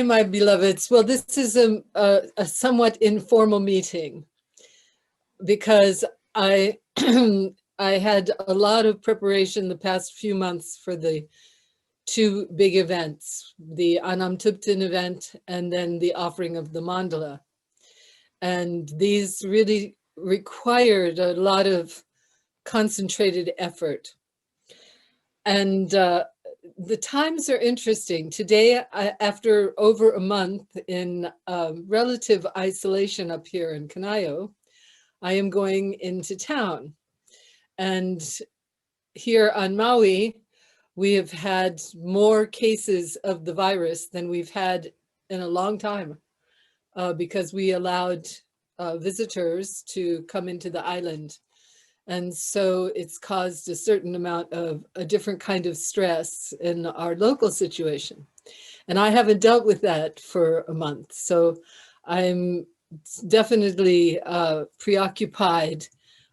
my beloveds. Well, this is a somewhat informal meeting because I I had a lot of preparation the past few months for the two big events, the Anam Tupten event and then the offering of the mandala. And these really required a lot of concentrated effort. And the times are interesting. Today, after over a month in relative isolation up here in Canayo, I am going into town. And here on Maui, we have had more cases of the virus than we've had in a long time because we allowed visitors to come into the island. And so it's caused a certain amount of a different kind of stress in our local situation. And I haven't dealt with that for a month. So I'm definitely preoccupied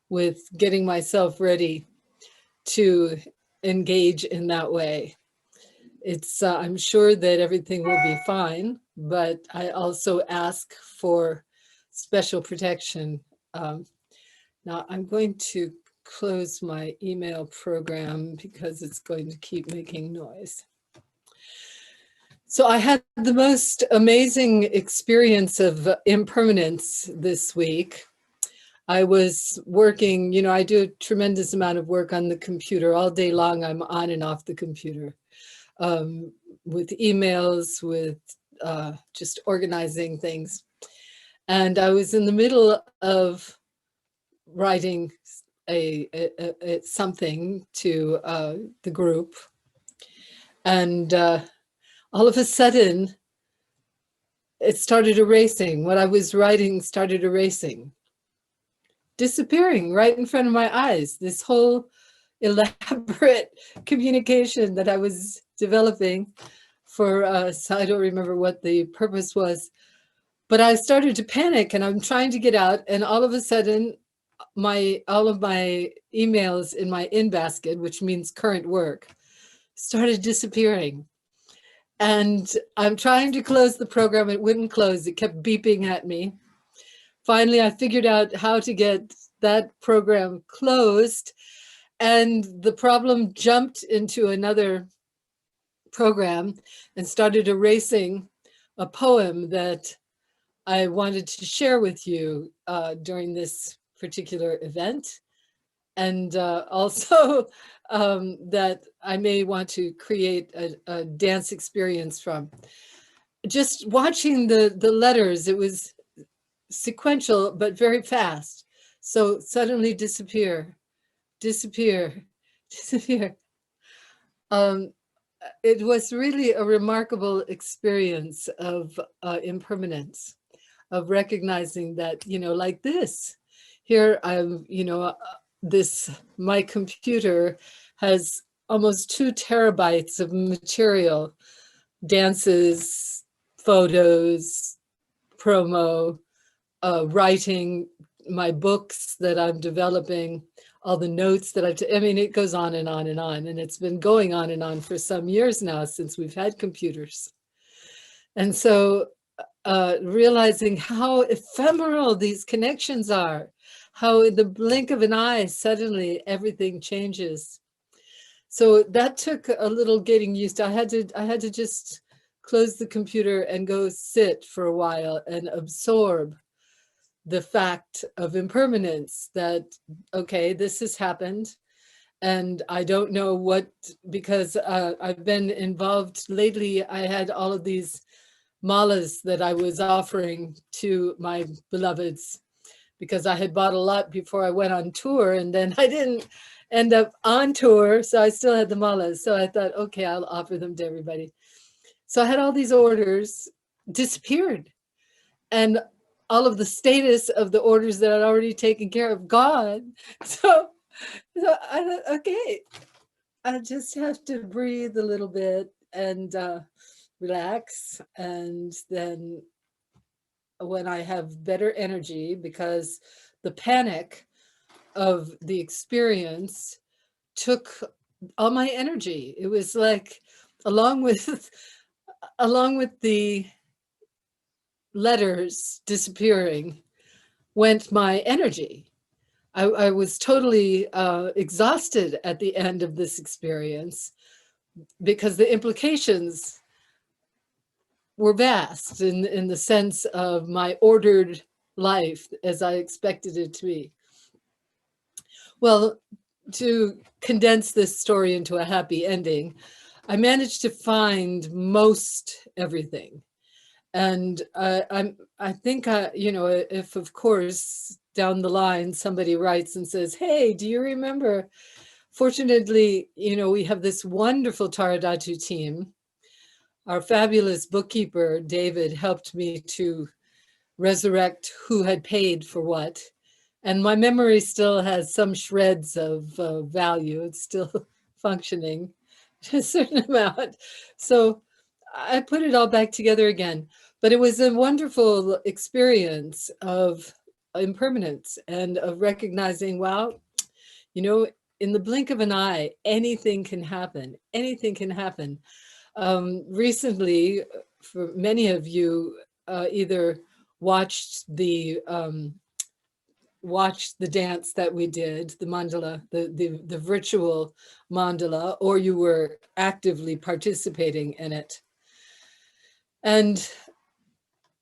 with getting myself ready to engage in that way. It's, I'm sure that everything will be fine, but I also ask for special protection. Now I'm going to close my email program because it's going to keep making noise. So I had the most amazing experience of impermanence this week. I was working, you know, I do a tremendous amount of work on the computer. All day long, I'm on and off the computer with emails, with just organizing things. And I was in the middle of writing a something to the group. And all of a sudden, it started erasing. What I was writing started erasing, disappearing right in front of my eyes. This whole elaborate communication that I was developing for, so I don't remember what the purpose was, but I started to panic and I'm trying to get out. And all of a sudden, all of my emails in my in basket, which means current work, started disappearing. And I'm trying to close the program. It wouldn't close. It kept beeping at me. Finally, I figured out how to get that program closed. And the problem jumped into another program and started erasing a poem that I wanted to share with you during this particular event. And also that I may want to create a dance experience from. Just watching the letters, it was sequential, but very fast. So suddenly disappear, disappear, disappear. It was really a remarkable experience of impermanence, of recognizing that, you know, like this, here I'm, you know, my computer has almost 2 terabytes of material, dances, photos, promo, writing, my books that I'm developing, all the notes that I mean, it goes on and on and on. And it's been going on and on for some years now since we've had computers. And so realizing how ephemeral these connections are, how in the blink of an eye, suddenly everything changes. So that took a little getting used to. I had to just close the computer and go sit for a while and absorb the fact of impermanence, that, okay, this has happened. And I don't know what, because I've been involved lately. I had all of these malas that I was offering to my beloveds because I had bought a lot before I went on tour, and then I didn't end up on tour, so I still had the malas. So I thought, okay, I'll offer them to everybody. So I had all these orders disappeared, and all of the status of the orders that I'd already taken care of gone. So I thought, okay, I just have to breathe a little bit and relax. And then when I have better energy, because the panic of the experience took all my energy. It was like, along with the letters disappearing went my energy. I was totally exhausted at the end of this experience because the implications were vast in the sense of my ordered life as I expected it to be. Well, to condense this story into a happy ending, I managed to find most everything. And I think, you know, if of course down the line somebody writes and says, hey, do you remember? Fortunately, you know, we have this wonderful Tara Dhatu team. Our fabulous bookkeeper, David, helped me to resurrect who had paid for what. And my memory still has some shreds of value. It's still functioning to a certain amount. So I put it all back together again. But it was a wonderful experience of impermanence and of recognizing, wow, you know, in the blink of an eye, anything can happen. Anything can happen. Recently, for many of you, either watched the dance that we did, the mandala, the virtual mandala, or you were actively participating in it. And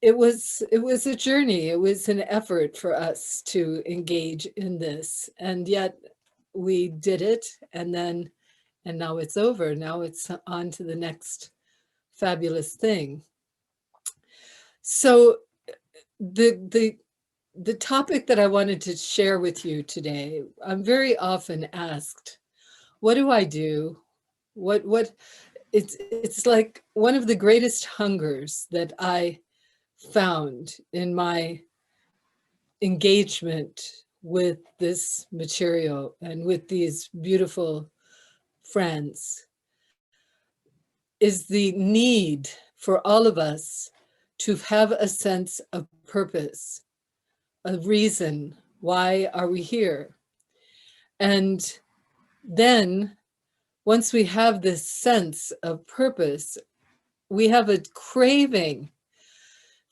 it was a journey. It was an effort for us to engage in this, and yet we did it. And now it's over. Now it's on to the next fabulous thing. So the topic that I wanted to share with you today, I'm very often asked, what do I do? What it's like one of the greatest hungers that I found in my engagement with this material and with these beautiful friends is the need for all of us to have a sense of purpose, a reason. Why are we here? And then once we have this sense of purpose, we have a craving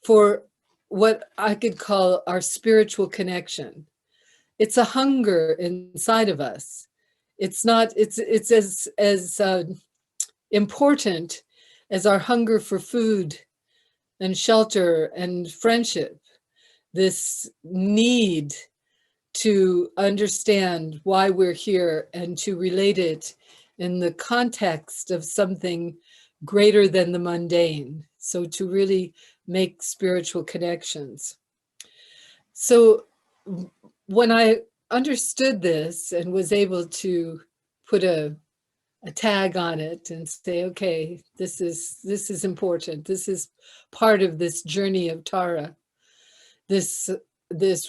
for what I could call our spiritual connection. It's a hunger inside of us. It's as important as our hunger for food and shelter and friendship. This need to understand why we're here and to relate it in the context of something greater than the mundane. So to really make spiritual connections. So when I understood this and was able to put a tag on it and say, okay, this is important. This is part of this journey of Tara. This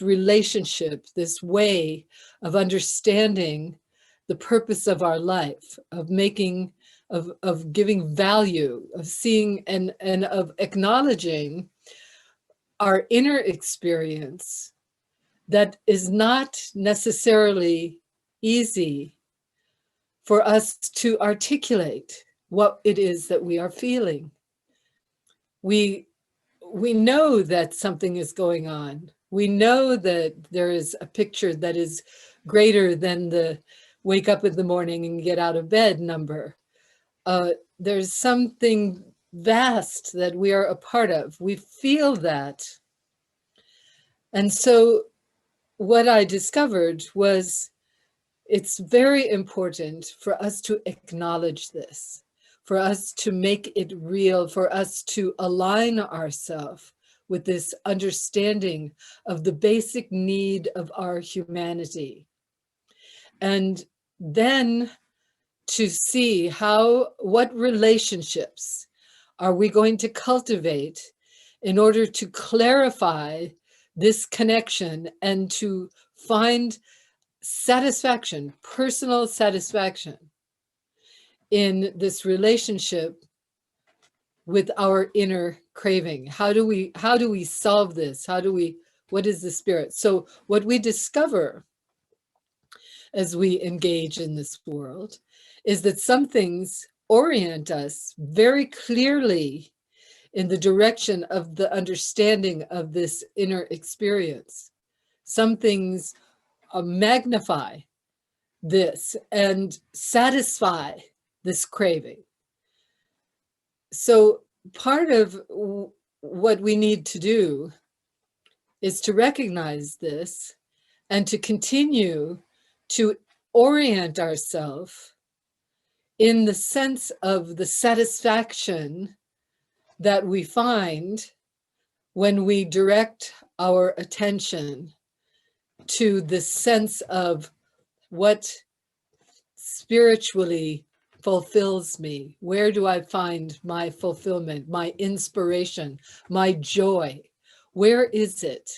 relationship, this way of understanding the purpose of our life, of making, of giving value, of seeing and of acknowledging our inner experience that is not necessarily easy for us to articulate what it is that we are feeling. We know that something is going on. We know that there is a picture that is greater than the wake up in the morning and get out of bed number. There's something vast that we are a part of. We feel that. And so what I discovered was it's very important for us to acknowledge this, for us to make it real, for us to align ourselves with this understanding of the basic need of our humanity. And then to see what relationships are we going to cultivate in order to clarify this connection and to find satisfaction, personal satisfaction in this relationship with our inner craving. How do we solve this? What is the spirit? So what we discover as we engage in this world is that some things orient us very clearly in the direction of the understanding of this inner experience. Some things magnify this and satisfy this craving. So part of what we need to do is to recognize this and to continue to orient ourselves in the sense of the satisfaction that we find when we direct our attention to the sense of what spiritually fulfills me. Where do I find my fulfillment, my inspiration, my joy? Where is it?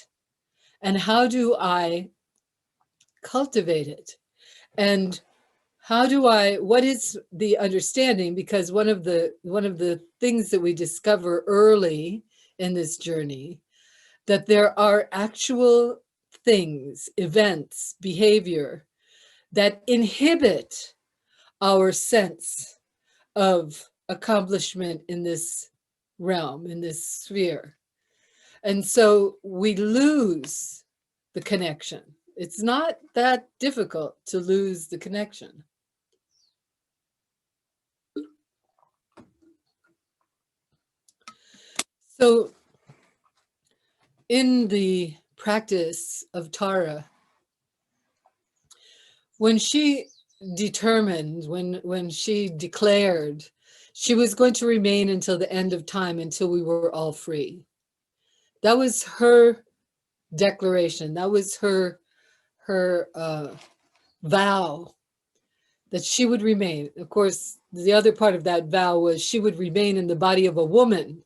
And how do I cultivate it? And what is the understanding? Because one of the things that we discover early in this journey, that there are actual things, events, behavior that inhibit our sense of accomplishment in this realm, in this sphere. And so we lose the connection. It's not that difficult to lose the connection. So in the practice of Tara, when she determined, when she declared she was going to remain until the end of time, until we were all free, that was her declaration. That was her vow that she would remain. Of course, the other part of that vow was she would remain in the body of a woman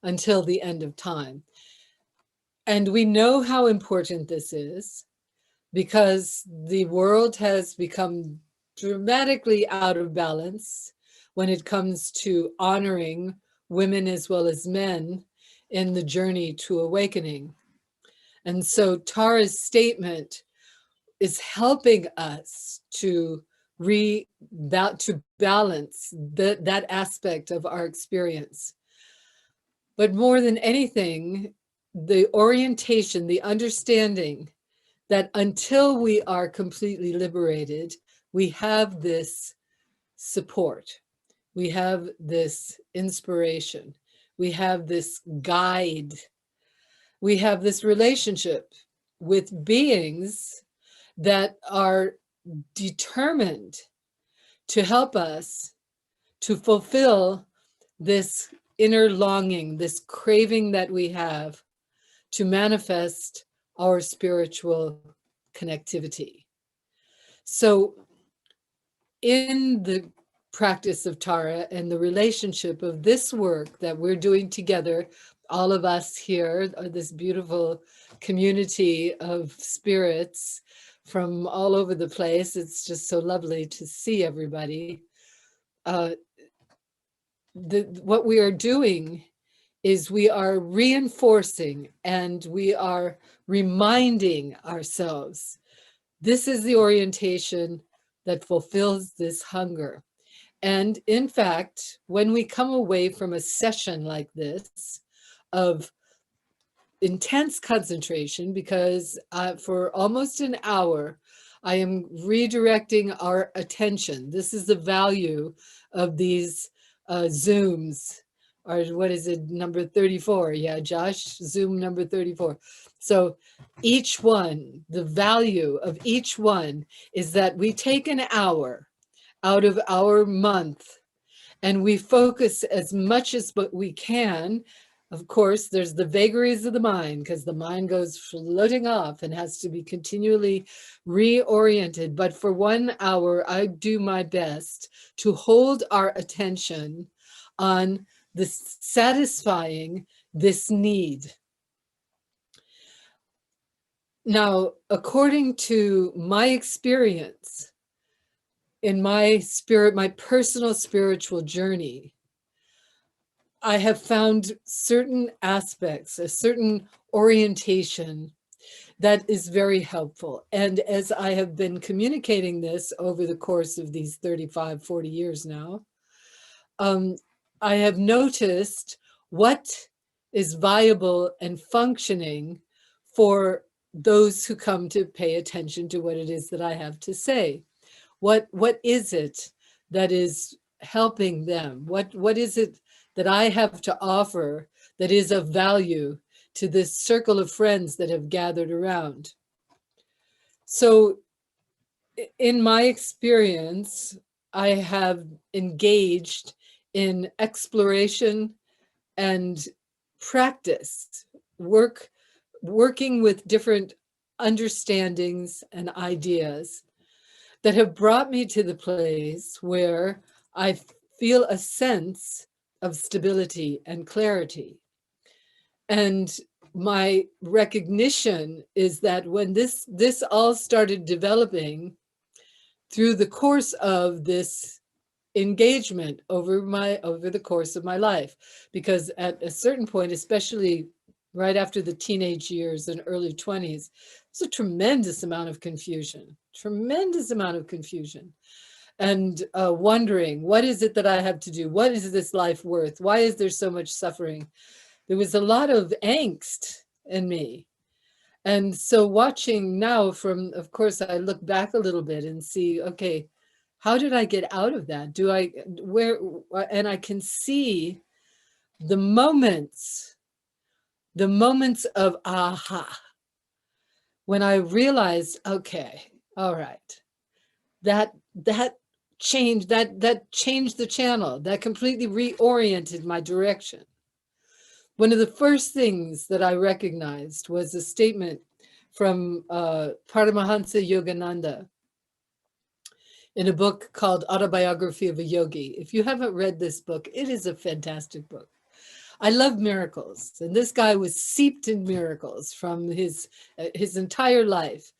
until the end of time. And we know how important this is because the world has become dramatically out of balance when it comes to honoring women as well as men in the journey to awakening. And so Tara's statement is helping us to balance that aspect of our experience. But more than anything, the orientation, the understanding that until we are completely liberated, we have this support, we have this inspiration, we have this guide, we have this relationship with beings that are determined to help us to fulfill this inner longing, this craving that we have to manifest our spiritual connectivity. So in the practice of Tara and the relationship of this work that we're doing together, all of us here, this beautiful community of spirits from all over the place. It's just so lovely to see everybody. What we are doing is we are reinforcing and we are reminding ourselves, this is the orientation that fulfills this hunger. And in fact, when we come away from a session like this of intense concentration, because for almost an hour, I am redirecting our attention. This is the value of these Zooms, or what is it, number 34? Yeah, Josh, Zoom number 34. So each one, the value of each one is that we take an hour out of our month and we focus as much as we can. Of course, there's the vagaries of the mind because the mind goes floating off and has to be continually reoriented. But for 1 hour, I do my best to hold our attention on satisfying this need. Now, according to my experience in my personal spiritual journey, I have found certain aspects, a certain orientation that is very helpful. And as I have been communicating this over the course of these 35, 40 years now, I have noticed what is viable and functioning for those who come to pay attention to what it is that I have to say. What is it that is helping them? What is it that I have to offer that is of value to this circle of friends that have gathered around? So in my experience, I have engaged in exploration and practice, working with different understandings and ideas that have brought me to the place where I feel a sense of stability and clarity. And my recognition is that when this all started developing through the course of this engagement over the course of my life, because at a certain point, especially right after the teenage years and early 20s, there's a tremendous amount of confusion, and wondering, what is it that I have to do? What is this life worth? Why is there so much suffering? There was a lot of angst in me. And so watching now from, of course, I look back a little bit and see, okay, how did I get out of that? And I can see the moments of aha, when I realized, okay, all right, that changed, that changed the channel, that completely reoriented my direction. One of the first things that I recognized was a statement from Paramahansa Yogananda in a book called Autobiography of a Yogi. If you haven't read this book, it is a fantastic book. I love miracles, and this guy was seeped in miracles from his entire life.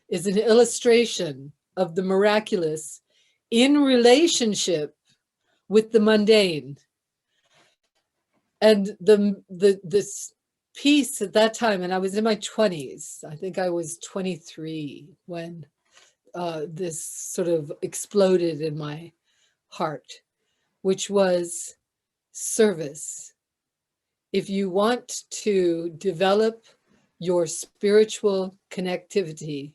Is an illustration of the miraculous in relationship with the mundane. And this piece at that time, and I was in my 20s, I think I was 23 when this sort of exploded in my heart, which was service. If you want to develop your spiritual connectivity,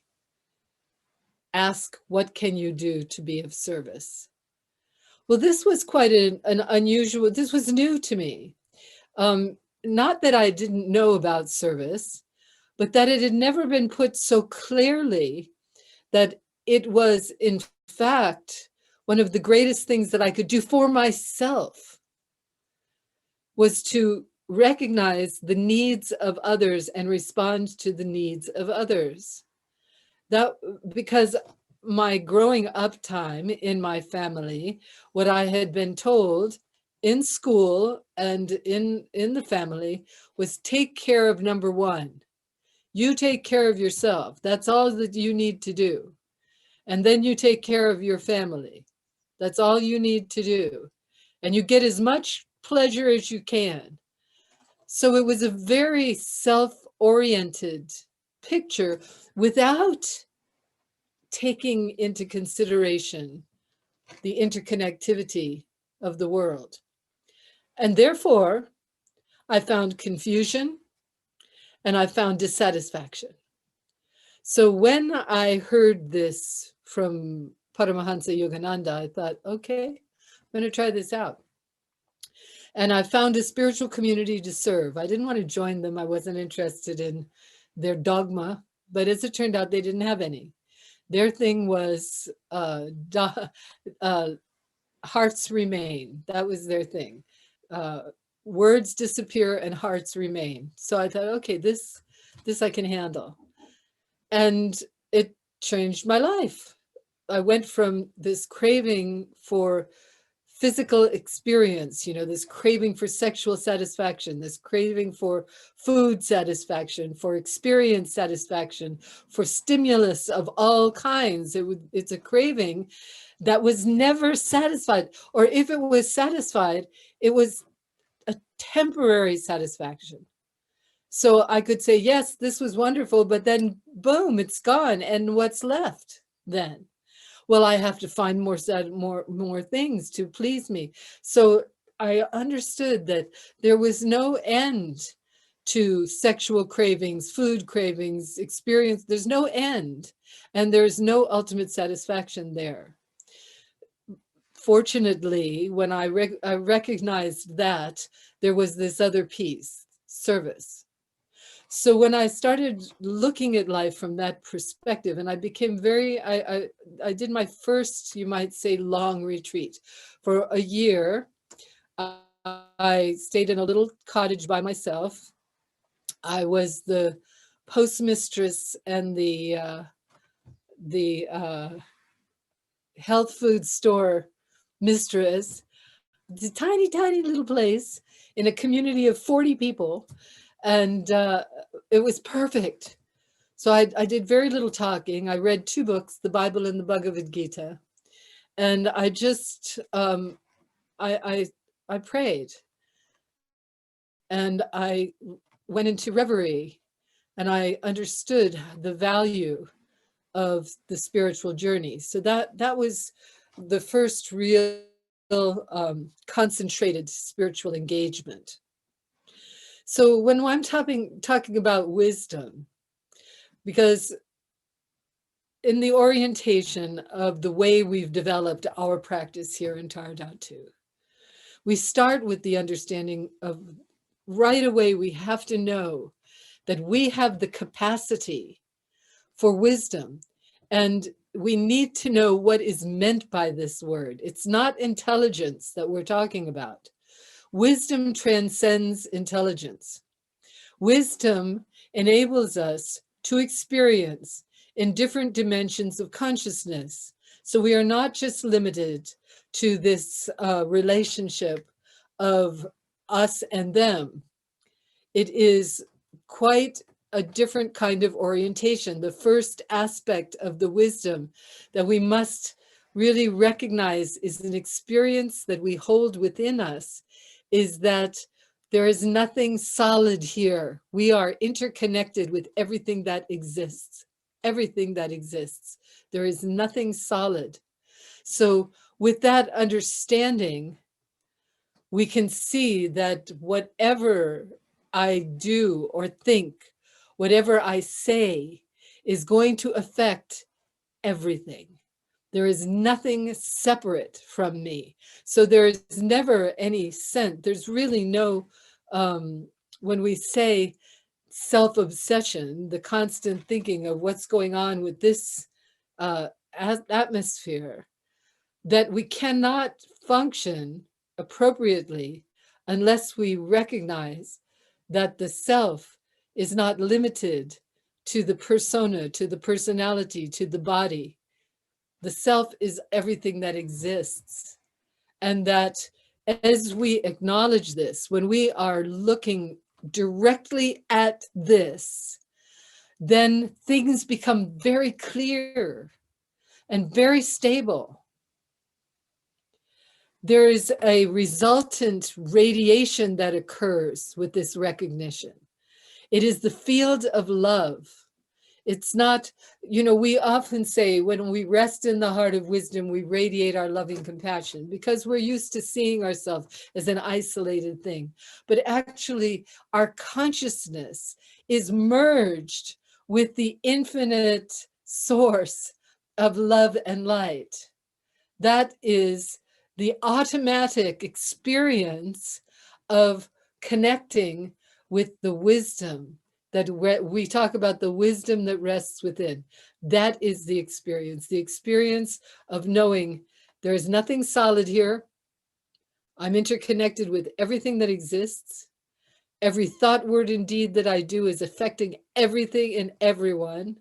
ask, what can you do to be of service? Well, this was quite an unusual, this was new to me. Not that I didn't know about service, but that it had never been put so clearly that it was, in fact, one of the greatest things that I could do for myself was to recognize the needs of others and respond to the needs of others. That, because my growing up time in my family, what I had been told in school and in the family was, take care of number one. You take care of yourself. That's all that you need to do. And then you take care of your family. That's all you need to do. And you get as much pleasure as you can. So it was a very self-oriented picture without taking into consideration the interconnectivity of the world. And therefore, I found confusion and I found dissatisfaction. So when I heard this from Paramahansa Yogananda, I thought, okay, I'm going to try this out. And I found a spiritual community to serve. I didn't want to join them. I wasn't interested in their dogma, but as it turned out, they didn't have any. Their thing was hearts remain. That was their thing. Words disappear and hearts remain. So I thought, okay, this I can handle. And it changed my life. I went from this craving for physical experience, this craving for sexual satisfaction, this craving for food satisfaction, for experience satisfaction, for stimulus of all kinds. It's a craving that was never satisfied, or if it was satisfied, it was a temporary satisfaction. So I could say, yes, this was wonderful, but then boom, it's gone. And what's left then? Well, I have to find more things to please me. So I understood that there was no end to sexual cravings, food cravings, experience. There's no end, and there's no ultimate satisfaction there. Fortunately, when I recognized that, there was this other piece, service. So when I started looking at life from that perspective, and I became I did my first, you might say, long retreat. For a year, I stayed in a little cottage by myself. I was the postmistress and the health food store mistress. It's a tiny, tiny little place in a community of 40 people. And it was perfect. So I did very little talking. I read 2 books, the Bible and the Bhagavad Gita. And I just, I prayed. And I went into reverie. And I understood the value of the spiritual journey. So that was the first real concentrated spiritual engagement. So when I'm talking about wisdom, because in the orientation of the way we've developed our practice here in Dhatu, we start with the understanding of right away we have to know that we have the capacity for wisdom, and we need to know what is meant by this word. It's not intelligence that we're talking about. Wisdom transcends intelligence. Wisdom enables us to experience in different dimensions of consciousness. So we are not just limited to this relationship of us and them. It is quite a different kind of orientation. The first aspect of the wisdom that we must really recognize is an experience that we hold within us, is that there is nothing solid here. We are interconnected with everything that exists. Everything that exists. There is nothing solid. So with that understanding, we can see that whatever I do or think, whatever I say, is going to affect everything. There is nothing separate from me. So there is never any sense. There's really no, when we say self-obsession, the constant thinking of what's going on with this atmosphere, that we cannot function appropriately unless we recognize that the self is not limited to the persona, to the personality, to the body. The self is everything that exists. And that as we acknowledge this, when we are looking directly at this, then things become very clear and very stable. There is a resultant radiation that occurs with this recognition. It is the field of love. It's not, we often say when we rest in the heart of wisdom, we radiate our loving compassion because we're used to seeing ourselves as an isolated thing. But actually, our consciousness is merged with the infinite source of love and light. That is the automatic experience of connecting with the wisdom that we talk about, the wisdom that rests within. That is the experience of knowing there is nothing solid here. I'm interconnected with everything that exists. Every thought, word, and deed that I do is affecting everything and everyone.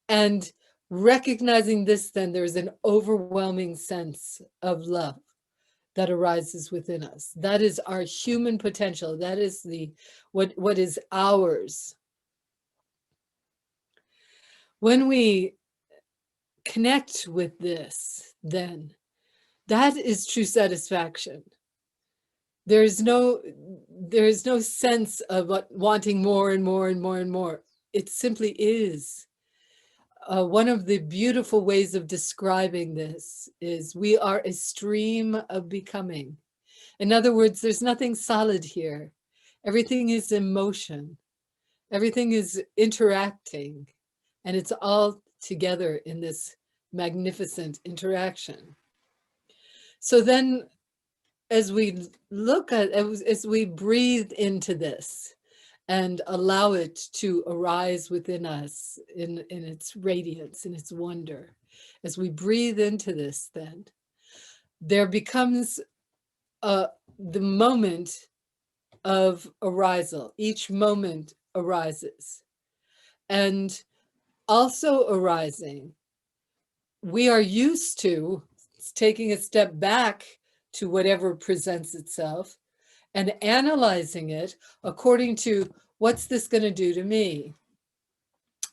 And recognizing this, then there's an overwhelming sense of love that arises within us. That is our human potential. That is what is ours. When we connect with this, then that is true satisfaction. There is no sense of wanting more and more and more and more. It simply is. One of the beautiful ways of describing this is we are a stream of becoming. In other words, there's nothing solid here. Everything is in motion. Everything is interacting, and it's all together in this magnificent interaction. So then, as we look at, as we breathe into this and allow it to arise within us in its radiance, in its wonder, as we breathe into this, then there becomes the moment of arisal. Each moment arises. And also arising, we are used to taking a step back to whatever presents itself and analyzing it according to what's this going to do to me.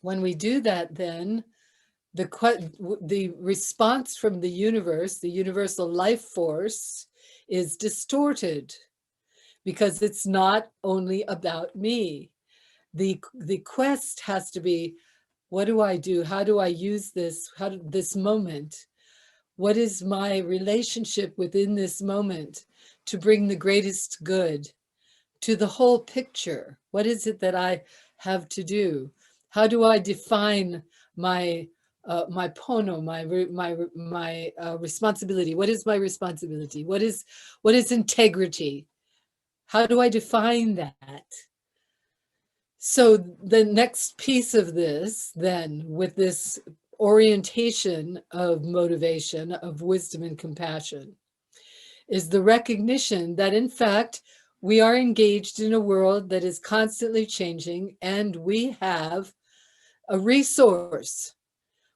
When we do that, then the response from the universe, the universal life force, is distorted because it's not only about me. The quest has to be, what do I do? How do I use this? This moment? What is my relationship within this moment to bring the greatest good to the whole picture? What is it that I have to do? How do I define my my pono, my responsibility? What is my responsibility? What is integrity? How do I define that? So the next piece of this, then, with this orientation of motivation, of wisdom and compassion, is the recognition that, in fact, we are engaged in a world that is constantly changing, and we have a resource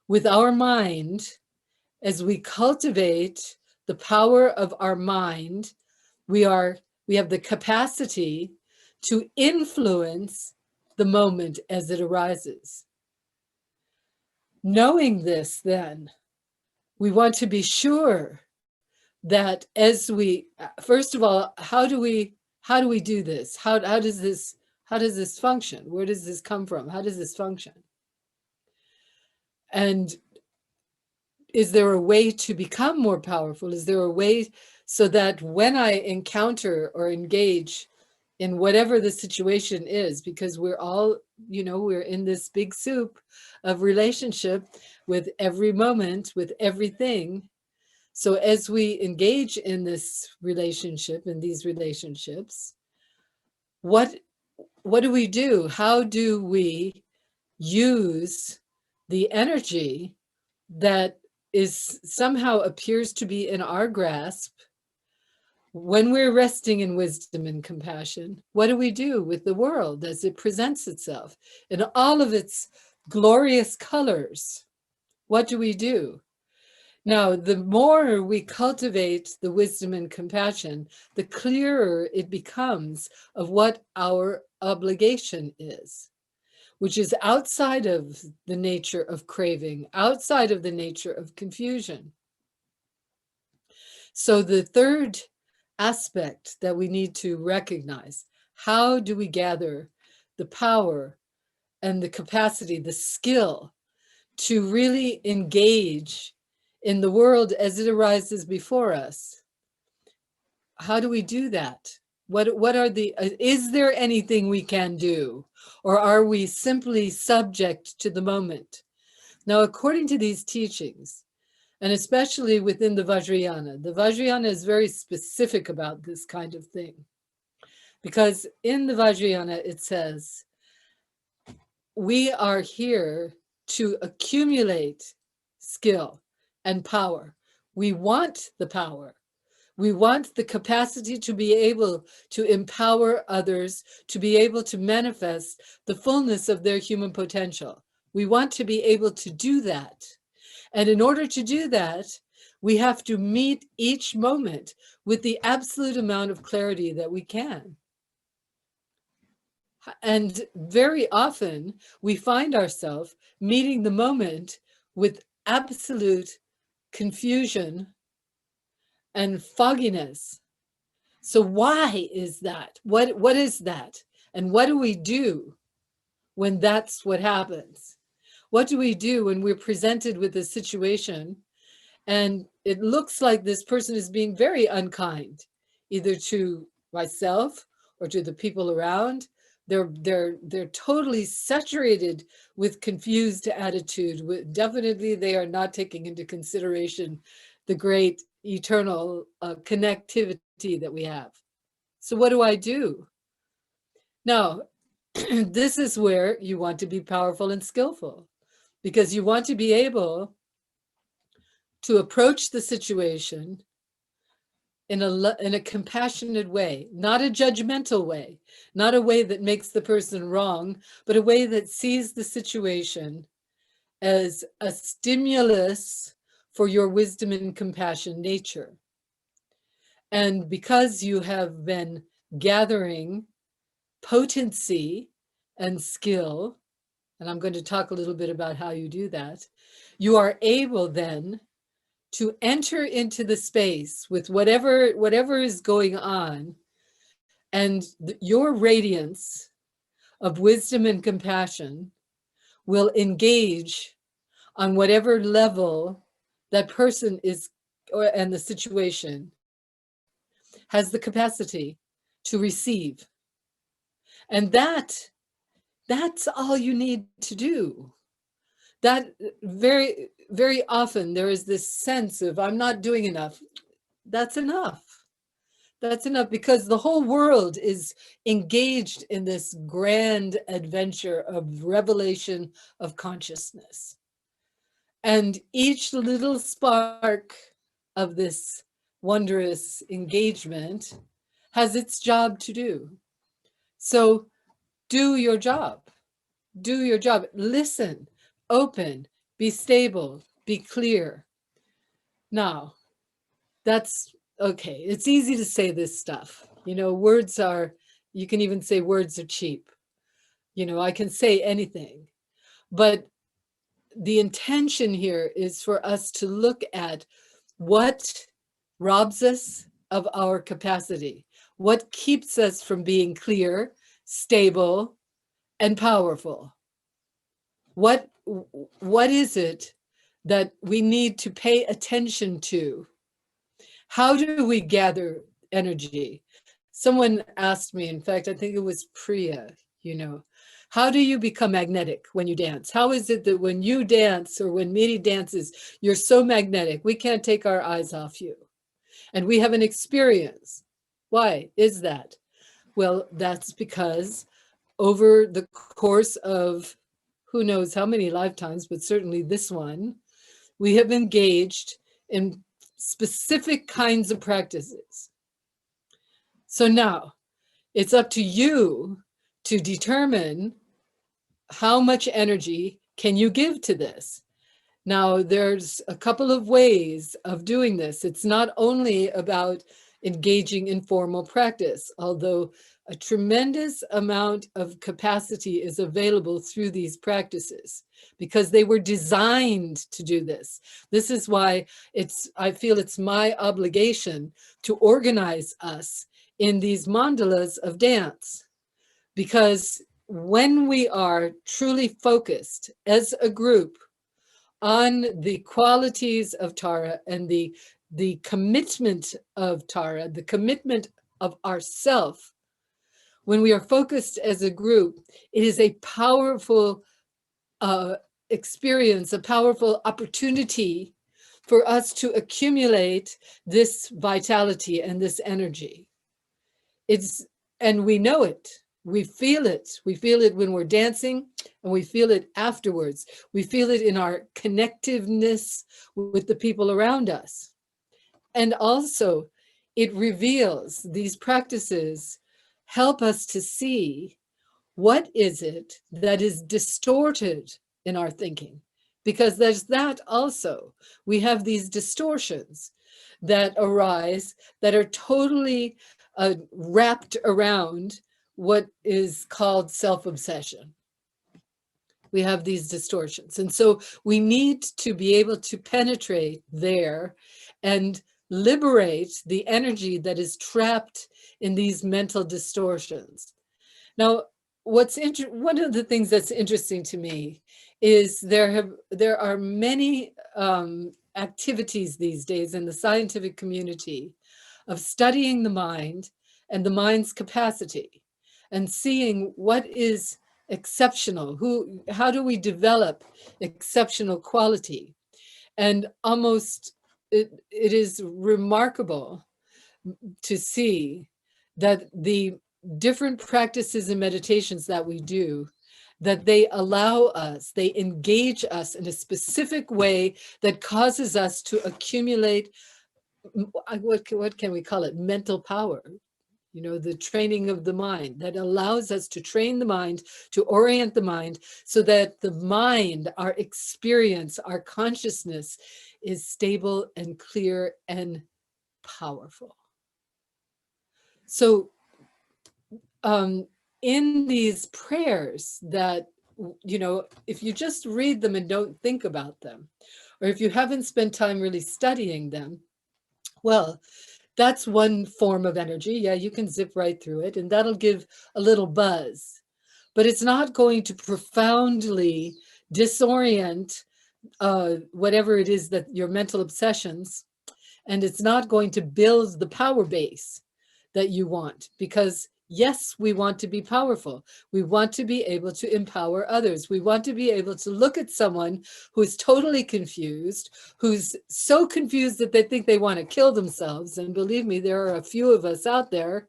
with our mind. As we cultivate the power of our mind, we have the capacity to influence the moment as it arises. Knowing this, then, we want to be sure that as we, first of all, how do we do this? How does this function? Where does this come from? How does this function? And is there a way to become more powerful? Is there a way so that when I encounter or engage in whatever the situation is, because we're all, we're in this big soup of relationship with every moment, with everything. So as we engage in this relationship, in these relationships, what do we do? How do we use the energy that is somehow appears to be in our grasp when we're resting in wisdom and compassion? What do we do with the world as it presents itself in all of its glorious colors? What do we do? Now, the more we cultivate the wisdom and compassion, the clearer it becomes of what our obligation is, which is outside of the nature of craving, outside of the nature of confusion. So the third aspect that we need to recognize, how do we gather the power and the capacity, the skill to really engage in the world as it arises before us? How do we do that? What are is there anything we can do? Or are we simply subject to the moment? Now, according to these teachings, and especially within the Vajrayana is very specific about this kind of thing. Because in the Vajrayana, it says, we are here to accumulate skill and power. We want the power. We want the capacity to be able to empower others, to be able to manifest the fullness of their human potential. We want to be able to do that. And in order to do that, we have to meet each moment with the absolute amount of clarity that we can. And very often we find ourselves meeting the moment with absolute confusion and fogginess. So why is that? What is that? And what do we do when that's what happens? What do we do when we're presented with a situation and it looks like this person is being very unkind, either to myself or to the people around. They're totally saturated with confused attitude. Definitely, they are not taking into consideration the great eternal connectivity that we have. So what do I do? Now, this is where you want to be powerful and skillful, because you want to be able to approach the situation in a compassionate way, not a judgmental way, not a way that makes the person wrong, but a way that sees the situation as a stimulus for your wisdom and compassion nature. And because you have been gathering potency and skill, and I'm going to talk a little bit about how you do that, you are able then to enter into the space with whatever is going on, and your radiance of wisdom and compassion will engage on whatever level that person is, and the situation has the capacity to receive. And that's all you need to do. That very, very often there is this sense of, I'm not doing enough. That's enough. That's enough, because the whole world is engaged in this grand adventure of revelation of consciousness. And each little spark of this wondrous engagement has its job to do. So do your job. Do your job. Listen, open, be stable, be clear. Now, that's okay. It's easy to say this stuff. You know, words are, you can even say words are cheap. You know, I can say anything. But the intention here is for us to look at what robs us of our capacity, what keeps us from being clear, stable, and powerful. What is it that we need to pay attention to? How do we gather energy? Someone asked me, in fact, I think it was Priya, you know, how do you become magnetic when you dance? How is it that when you dance, or when Miri dances, you're so magnetic, we can't take our eyes off you? And we have an experience. Why is that? Well, that's because over the course of who knows how many lifetimes, but certainly this one, we have engaged in specific kinds of practices. So now it's up to you to determine how much energy can you give to this. Now, there's a couple of ways of doing this. It's not only about engaging in formal practice, although a tremendous amount of capacity is available through these practices, because they were designed to do this. This is why I feel it's my obligation to organize us in these mandalas of dance, because when we are truly focused as a group on the qualities of Tara and the commitment of Tara, the commitment of ourself, when we are focused as a group, it is a powerful experience, a powerful opportunity for us to accumulate this vitality and this energy. And we know it. We feel it. We feel it when we're dancing, and we feel it afterwards. We feel it in our connectiveness with the people around us. And also, it reveals, these practices help us to see what is it that is distorted in our thinking. Because there's that also. We have these distortions that arise that are totally wrapped around what is called self-obsession. We have these distortions. And so we need to be able to penetrate there and liberate the energy that is trapped in these mental distortions. Now, one of the things that's interesting to me is there are many activities these days in the scientific community of studying the mind and the mind's capacity and seeing what is exceptional, how do we develop exceptional quality. And almost it is remarkable to see that the different practices and meditations that we do, that they allow us, they engage us in a specific way that causes us to accumulate, what can we call it? Mental power. You know, the training of the mind that allows us to train the mind, to orient the mind so that the mind, our experience, our consciousness is stable and clear and powerful. So in these prayers that, you know, if you just read them and don't think about them, or if you haven't spent time really studying them, well, that's one form of energy. Yeah, you can zip right through it and that'll give a little buzz, but it's not going to profoundly disorient whatever it is that your mental obsessions, and it's not going to build the power base that you want, because yes, we want to be powerful. We want to be able to empower others. We want to be able to look at someone who's totally confused, who's so confused that they think they want to kill themselves. And believe me, there are a few of us out there.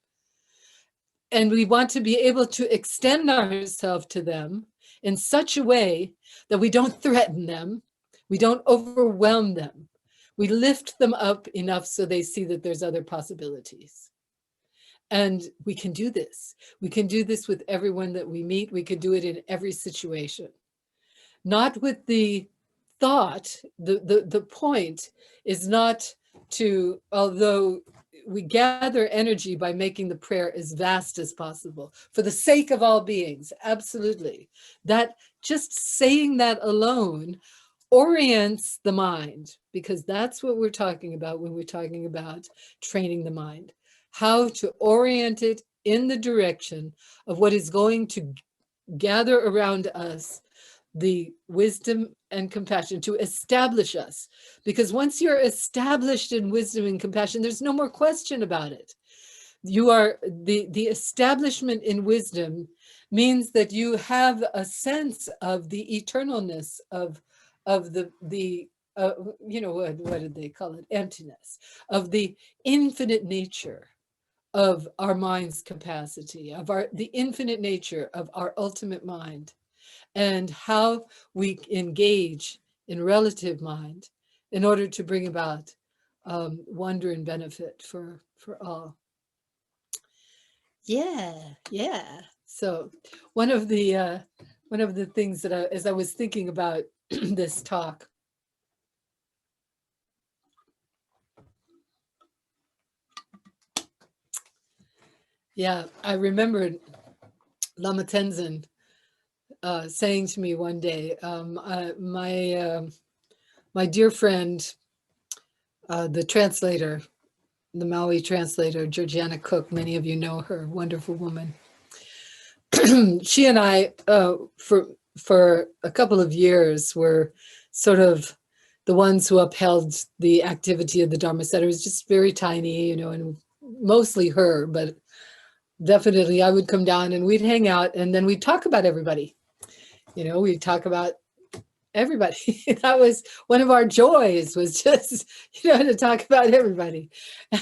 And we want to be able to extend ourselves to them in such a way that we don't threaten them. We don't overwhelm them. We lift them up enough so they see that there's other possibilities. And we can do this. We can do this with everyone that we meet. We could do it in every situation. Not with the thought, the point is not to, although we gather energy by making the prayer as vast as possible, for the sake of all beings, absolutely. That just saying that alone orients the mind, because that's what we're talking about when we're talking about training the mind. How to orient it in the direction of what is going to gather around us the wisdom and compassion to establish us. Because once you're established in wisdom and compassion, there's no more question about it. You are the establishment in wisdom means that you have a sense of the eternalness of the you know, what did they call it? Emptiness, of the infinite nature of our mind's capacity, of the infinite nature of our ultimate mind, and how we engage in relative mind in order to bring about wonder and benefit for all. Yeah. So one of the things that as I was thinking about this talk, yeah, I remembered Lama Tenzin saying to me one day, my dear friend, the translator, the Maui translator, Georgiana Cook, many of you know her, wonderful woman. She and I, for a couple of years, were sort of the ones who upheld the activity of the Dharma Center. It was just very tiny, you know, and mostly her, but definitely I would come down and we'd hang out and then we'd talk about everybody. You know, we'd talk about everybody. That was one of our joys, was just, you know, to talk about everybody.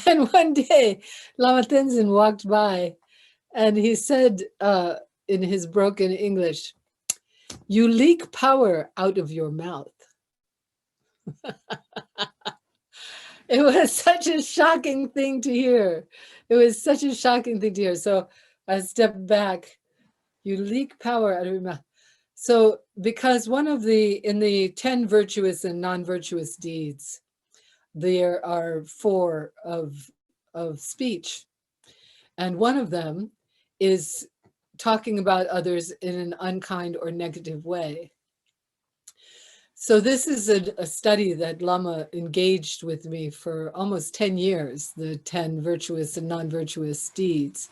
And one day Lama Tenzin walked by and he said in his broken English, "You leak power out of your mouth." It was such a shocking thing to hear. It was such a shocking thing to hear. So I stepped back. You leak power out of your mouth. So because in the 10 virtuous and non-virtuous deeds, there are 4 of speech. And one of them is talking about others in an unkind or negative way. So this is a study that Lama engaged with me for almost 10 years, the 10 virtuous and non-virtuous deeds.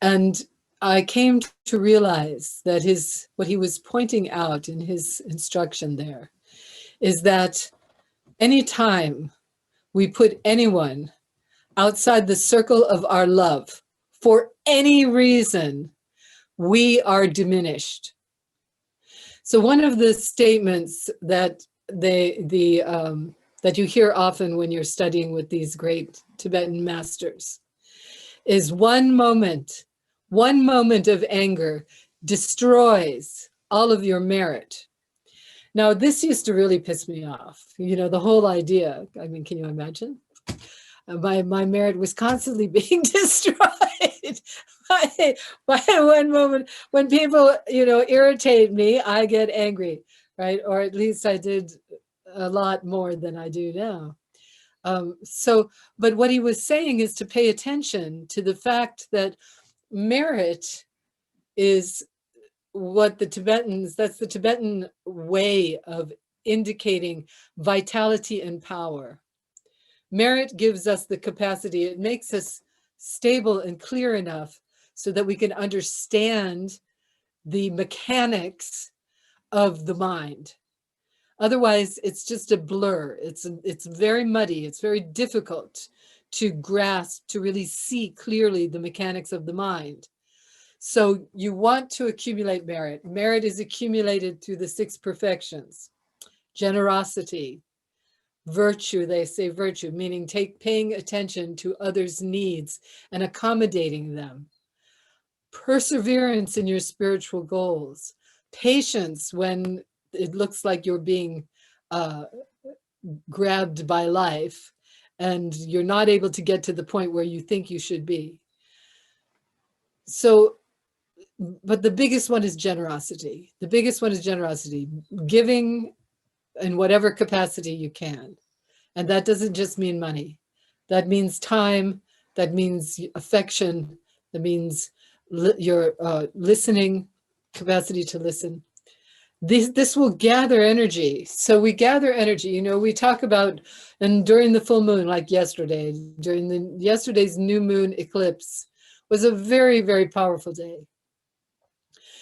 And I came to realize that what he was pointing out in his instruction there is that anytime we put anyone outside the circle of our love for any reason, we are diminished. So one of the statements that that you hear often when you're studying with these great Tibetan masters is one moment of anger destroys all of your merit. Now, this used to really piss me off. You know, the whole idea. I mean, can you imagine? My merit was constantly being destroyed by one moment. When people, you know, irritate me, I get angry, right? Or at least I did a lot more than I do now. But what he was saying is to pay attention to the fact that merit is what the Tibetans, that's the Tibetan way of indicating vitality and power. Merit gives us the capacity, it makes us stable and clear enough so that we can understand the mechanics of the mind. Otherwise, it's just a blur. It's very muddy. It's very difficult to grasp, to really see clearly the mechanics of the mind. So you want to accumulate merit. Merit is accumulated through the 6 perfections. Generosity, virtue, they say virtue, meaning paying attention to others' needs and accommodating them. Perseverance in your spiritual goals. Patience when it looks like you're being grabbed by life and you're not able to get to the point where you think you should be. So, but the biggest one is generosity. The biggest one is generosity, giving in whatever capacity you can. And that doesn't just mean money. That means time, that means affection, that means your listening, capacity to listen. This will gather energy. So we gather energy, you know, we talk about, and during the full moon, like yesterday, during yesterday's new moon eclipse was a very, very powerful day.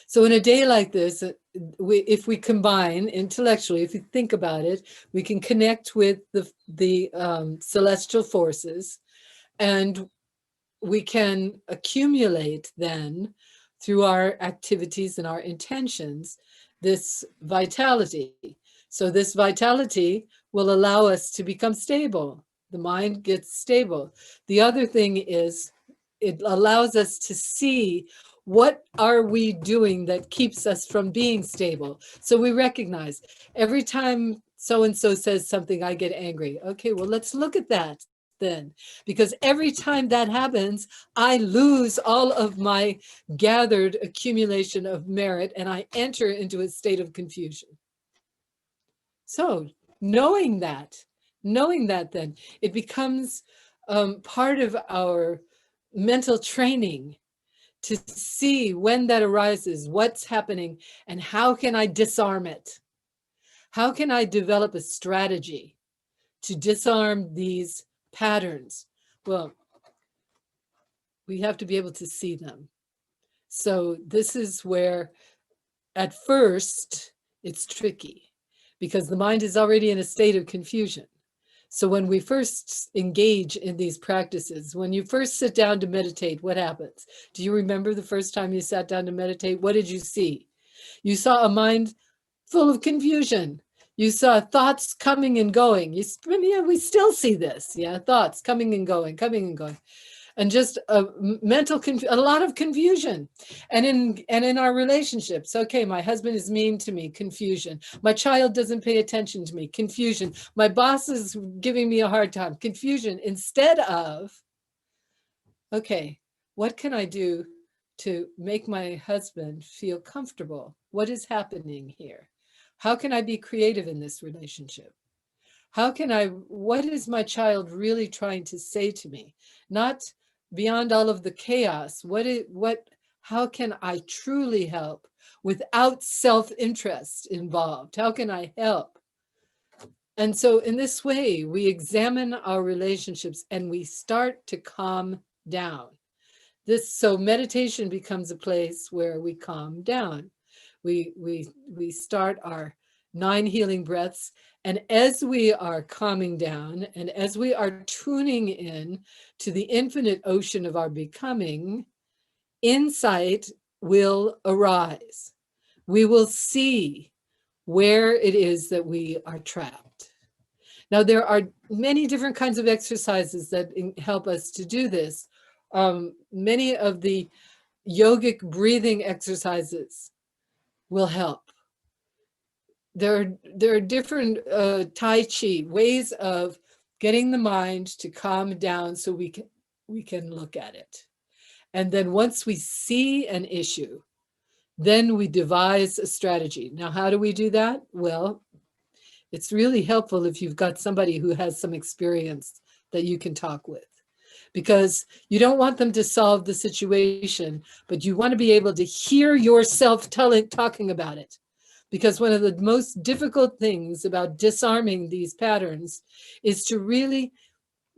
So in a day like this, if we combine intellectually, if you think about it, we can connect with the celestial forces, and we can accumulate then through our activities and our intentions this vitality. So this vitality will allow us to become stable. The mind gets stable. The other thing is it allows us to see what are we doing that keeps us from being stable. So we recognize every time so-and-so says something, I get angry. Okay, well, let's look at that then, because every time that happens, I lose all of my gathered accumulation of merit and I enter into a state of confusion. So knowing that then, it becomes part of our mental training to see when that arises, what's happening, and how can I disarm it? How can I develop a strategy to disarm these patterns? Well, we have to be able to see them. So this is where at first it's tricky because the mind is already in a state of confusion. So when we first engage in these practices, when you first sit down to meditate, what happens? Do you remember the first time you sat down to meditate? What did you see? You saw a mind full of confusion. You saw thoughts coming and going. Yeah, we still see this. Yeah, thoughts coming and going, and just a lot of confusion. And in our relationships, okay, my husband is mean to me, confusion. My child doesn't pay attention to me, confusion. My boss is giving me a hard time, confusion. Instead of, okay, what can I do to make my husband feel comfortable? What is happening here? How can I be creative in this relationship? What is my child really trying to say to me? Not beyond all of the chaos. How can I truly help without self-interest involved? How can I help? And so in this way, we examine our relationships and we start to calm down. So meditation becomes a place where we calm down. We start our 9 healing breaths. And as we are calming down and as we are tuning in to the infinite ocean of our becoming, insight will arise. We will see where it is that we are trapped. Now, there are many different kinds of exercises that help us to do this. Many of the yogic breathing exercises will help. There are different Tai Chi ways of getting the mind to calm down so we can look at it. And then once we see an issue, then we devise a strategy. Now, how do we do that? Well, it's really helpful if you've got somebody who has some experience that you can talk with, because you don't want them to solve the situation, but you want to be able to hear yourself talking about it. Because one of the most difficult things about disarming these patterns is to really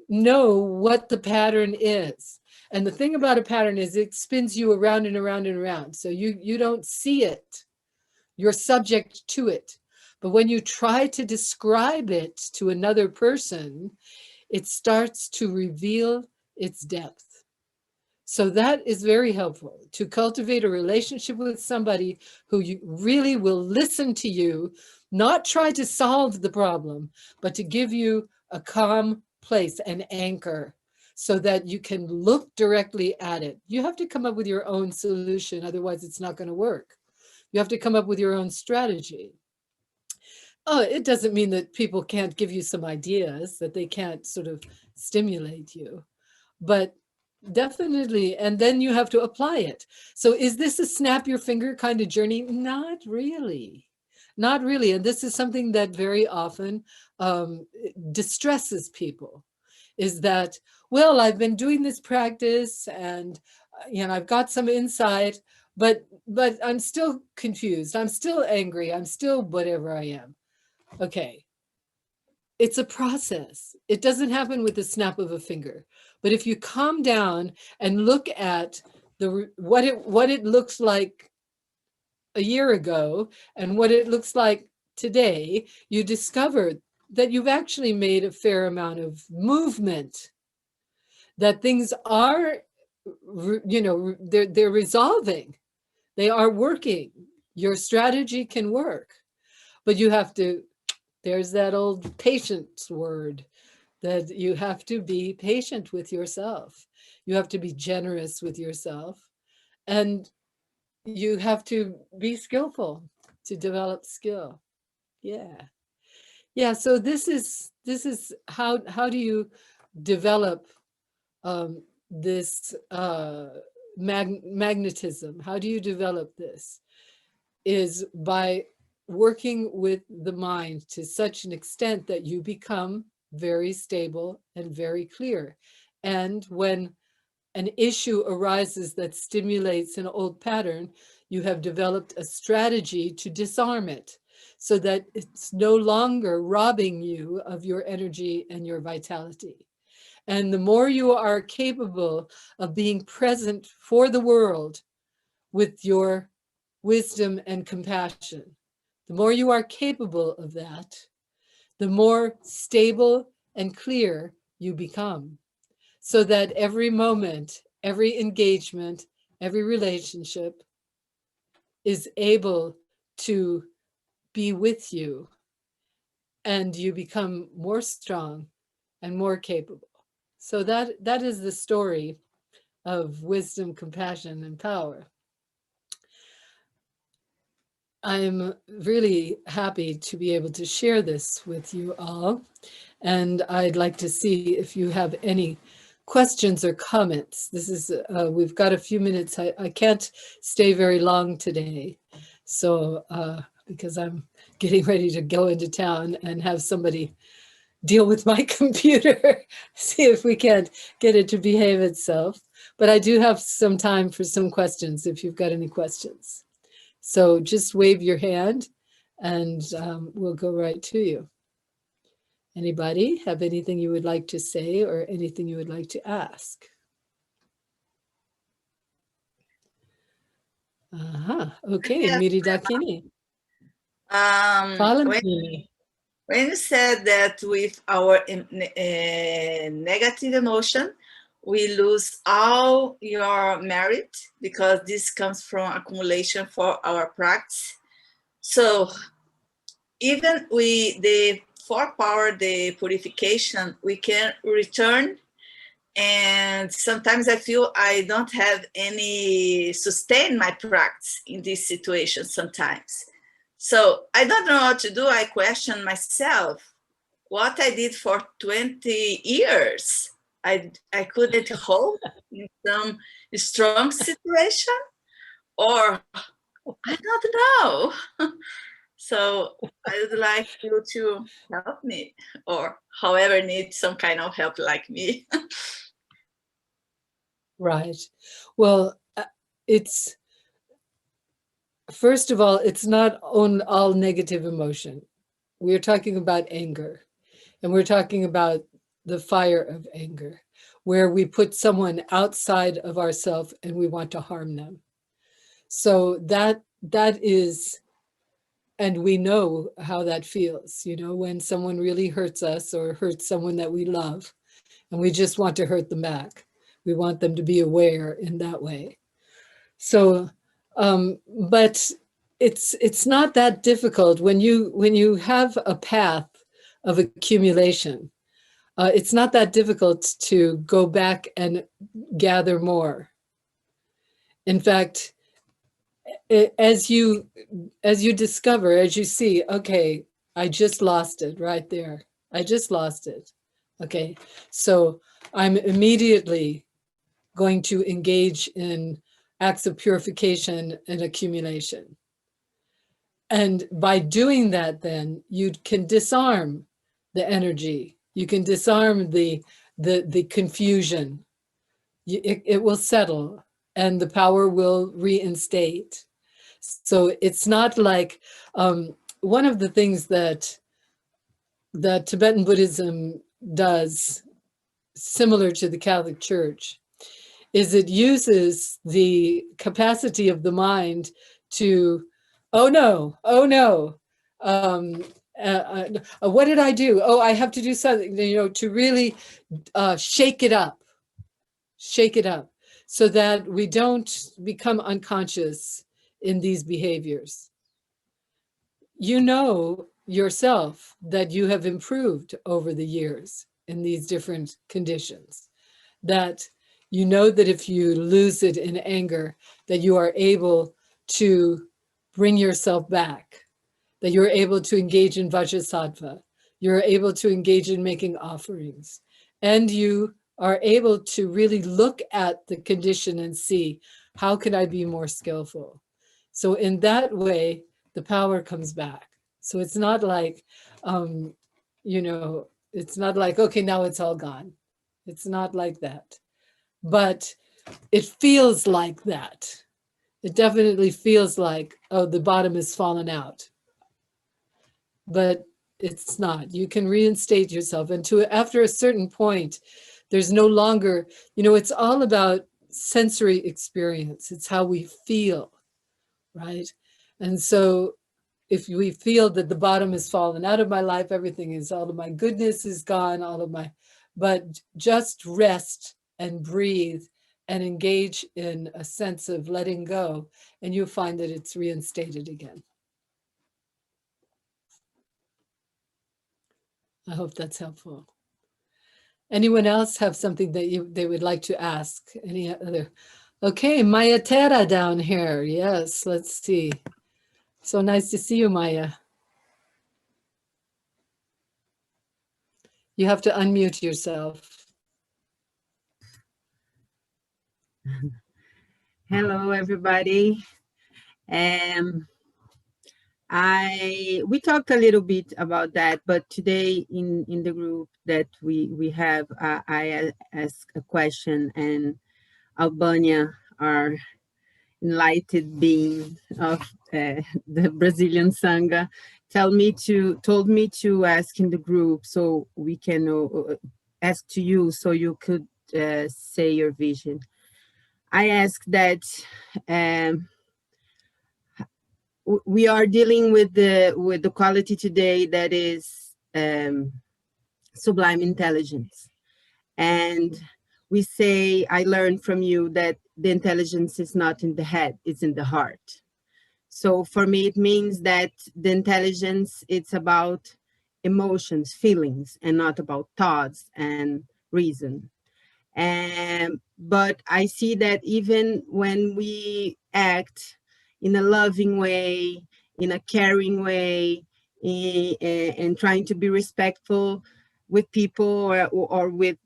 know what the pattern is. And the thing about a pattern is it spins you around and around and around. So you don't see it. You're subject to it. But when you try to describe it to another person, it starts to reveal its depth. So that is very helpful, to cultivate a relationship with somebody who you really will listen to you, not try to solve the problem, but to give you a calm place, an anchor, so that you can look directly at it. You have to come up with your own solution, otherwise it's not going to work. You have to come up with your own strategy. Oh, it doesn't mean that people can't give you some ideas, that they can't sort of stimulate you, but definitely. And then you have to apply it. So is this a snap your finger kind of journey? Not really. Not really. And this is something that very often distresses people, is that, well, I've been doing this practice and I've got some insight, but I'm still confused. I'm still angry. I'm still whatever I am. Okay. It's a process. It doesn't happen with the snap of a finger. But if you calm down and look at what it looks like a year ago and what it looks like today, you discover that you've actually made a fair amount of movement, that things are, they're resolving. They are working. Your strategy can work, but you have to, there's that old patience word, that you have to be patient with yourself. You have to be generous with yourself, and you have to be skillful to develop skill. Yeah. Yeah. So this is how do you develop this magnetism? How do you develop this? Is by working with the mind to such an extent that you become very stable and very clear. And when an issue arises that stimulates an old pattern, you have developed a strategy to disarm it so that it's no longer robbing you of your energy and your vitality. And the more you are capable of being present for the world with your wisdom and compassion, the more you are capable of that, the more stable and clear you become, so that every moment, every engagement, every relationship is able to be with you, and you become more strong and more capable. So that is the story of wisdom, compassion, and power. I'm really happy to be able to share this with you all. And I'd like to see if you have any questions or comments. This is, we've got a few minutes. I can't stay very long today. So, because I'm getting ready to go into town and have somebody deal with my computer, see if we can't get it to behave itself. But I do have some time for some questions if you've got any questions. So just wave your hand and we'll go right to you. Anybody have anything you would like to say or anything you would like to ask? Okay, Yes, Miri Dakini. Fala, When Mimi. you said that with our negative emotion, we lose all your merit because this comes from accumulation for our practice. So even the four power, the purification, we can return. And sometimes I feel I don't have any sustain my practice in this situation sometimes. So I don't know what to do. I question myself what I did for 20 years. I couldn't hold in some strong situation, or I don't know. So I would like you to help me, or however need some kind of help like me. Right. Well, it's first of all, it's not on all negative emotion. We're talking about anger, and we're talking about the fire of anger, where we put someone outside of ourselves and we want to harm them. So that is, and we know how that feels, you know, when someone really hurts us or hurts someone that we love, and we just want to hurt them back. We want them to be aware in that way. So, but it's not that difficult when you have a path of accumulation. It's not that difficult to go back and gather more. In fact, as you discover, as you see, okay, I just lost it right there. I just lost it. Okay, so I'm immediately going to engage in acts of purification and accumulation. And by doing that, then you can disarm the energy. You can disarm the confusion. It will settle, and the power will reinstate. So it's not like one of the things that Tibetan Buddhism does, similar to the Catholic Church, is it uses the capacity of the mind to, oh no, um, what did I do? Oh, I have to do something, you know, to really shake it up, so that we don't become unconscious in these behaviors. You know yourself that you have improved over the years in these different conditions, that you know that if you lose it in anger, that you are able to bring yourself back, that you're able to engage in vajrasattva, you're able to engage in making offerings, and you are able to really look at the condition and see, how can I be more skillful? So in that way, the power comes back. So it's not like, you know, it's not like, okay, now it's all gone. It's not like that. But it feels like that. It definitely feels like, oh, the bottom has fallen out. But it's not. You can reinstate yourself. And after a certain point, there's no longer, you know, it's all about sensory experience. It's how we feel, right? And so if we feel that the bottom has fallen out of my life, everything is, all of my goodness is gone, but just rest and breathe and engage in a sense of letting go, and you'll find that it's reinstated again. I hope that's helpful. Anyone else have something that they would like to ask? Any other? Okay, Maya Tera down here. Yes, let's see. So nice to see you, Maya. You have to unmute yourself. Hello, everybody. We talked a little bit about that, but today in the group that we have, I asked a question, and Albania, our enlightened being of the Brazilian Sangha, told me to ask in the group, so we can ask to you, so you could say your vision. I asked that we are dealing with the quality today that is sublime intelligence. And we say, I learned from you that the intelligence is not in the head, it's in the heart. So for me, it means that the intelligence, it's about emotions, feelings, and not about thoughts and reason. But I see that even when we act in a loving way, in a caring way, and trying to be respectful with people or with